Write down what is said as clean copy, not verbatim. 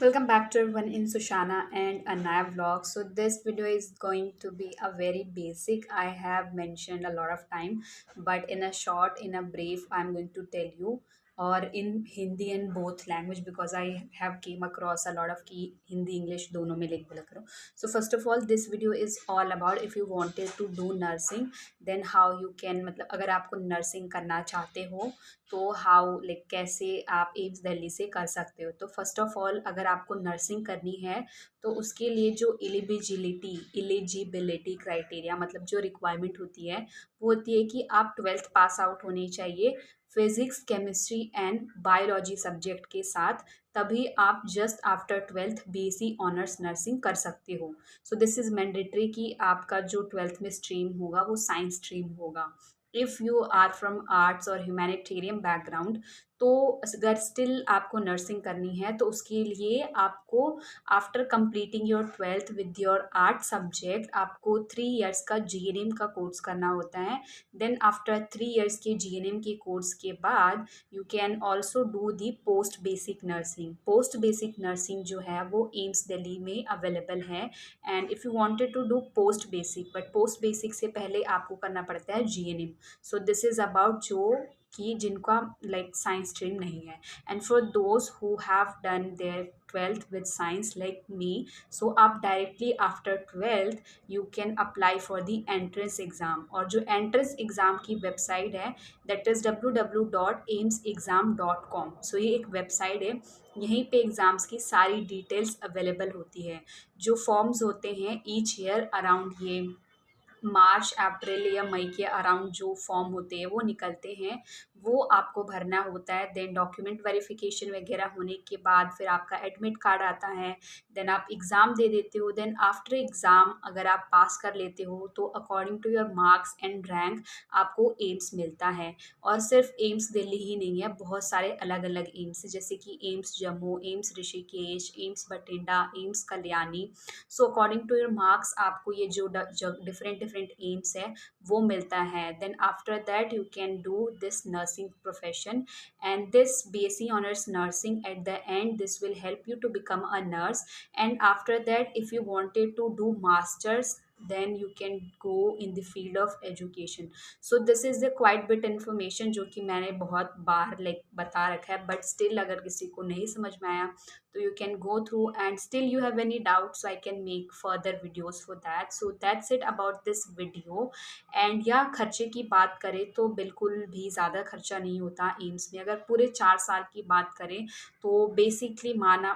Welcome back to everyone in Sushana and Anaya vlog. So this video is going to be a very basic. I have mentioned a lot of time, but in a short, in a brief, I'm going to tell you or in Hindi and both language because I have came across a lot of key Hindi English दोनों में like बोला करो. So first of all, this video is all about if you wanted to do nursing, then how you can मतलब अगर आपको nursing करना चाहते हो तो हाउ लाइक कैसे आप एम्स दिल्ली से कर सकते हो। तो फर्स्ट ऑफ ऑल अगर आपको नर्सिंग करनी है तो उसके लिए जो एलिजिबिलिटी क्राइटेरिया मतलब जो रिक्वायरमेंट होती है वो होती है कि आप ट्वेल्थ पास आउट होनी चाहिए physics chemistry and biology subject के साथ। तभी आप just after twelfth BSc honours nursing कर सकते हो। सो दिस इज मैंडेटरी कि आपका जो ट्वेल्थ में स्ट्रीम होगा वो साइंस स्ट्रीम होगा। If you are from arts और ह्यूमैनिटेरियन बैकग्राउंड तो अगर स्टिल आपको नर्सिंग करनी है तो उसके लिए आपको after completing your twelfth with your art subject आपको 3 इयर्स का जीएनएम का कोर्स करना होता है। देन आफ्टर 3 इयर्स के जीएनएम के कोर्स के बाद you can also do the post basic nursing. Post basic nursing जो है वो एम्स दिल्ली में अवेलेबल है। And if you wanted to do post basic but post basic से पहले आपको करना पड़ता है GNM. So this is about जो कि जिनका लाइक साइंस स्ट्रीम नहीं है। And for those who have done there twelfth with science like me, so आप directly after twelfth you can apply for the entrance exam. और जो entrance exam की website है दैट इज़ www.aimsexam.com। सो ये एक website है, यहीं पे एग्ज़ाम्स की सारी डिटेल्स अवेलेबल होती है। जो फॉर्म्स होते हैं ईच ईयर अराउंड ये मार्च अप्रैल या मई के अराउंड जो फॉर्म होते हैं वो निकलते हैं, वो आपको भरना होता है। देन डॉक्यूमेंट वेरिफिकेशन वगैरह होने के बाद फिर आपका एडमिट कार्ड आता है। देन आप एग्ज़ाम दे देते हो। देन आफ्टर एग्ज़ाम अगर आप पास कर लेते हो तो according to your marks and rank आपको एम्स मिलता है। और सिर्फ एम्स दिल्ली ही नहीं है, बहुत सारे अलग अलग एम्स जैसे कि AIIMS Jammu, AIIMS Rishikesh, AIIMS Bathinda, AIIMS Kalyani. So according to your marks आपको ये जो डिफरेंट डिफरेंट एम्स है वो मिलता है। Then after that you can do this nursing profession and this BSc honours nursing at the end this will help you to become a nurse. And after that if you wanted to do masters then you can go in the field of education. So this is the quite bit information जो कि मैंने बहुत बार like बता रखा है, but still अगर किसी को नहीं समझ में आया तो you can go through and still you have any doubt so I can make further videos for that. So that's it about this video. And या खर्चे की बात करें तो बिल्कुल भी ज़्यादा खर्चा नहीं होता एम्स में। अगर पूरे 4 साल की बात करें तो बेसिकली माना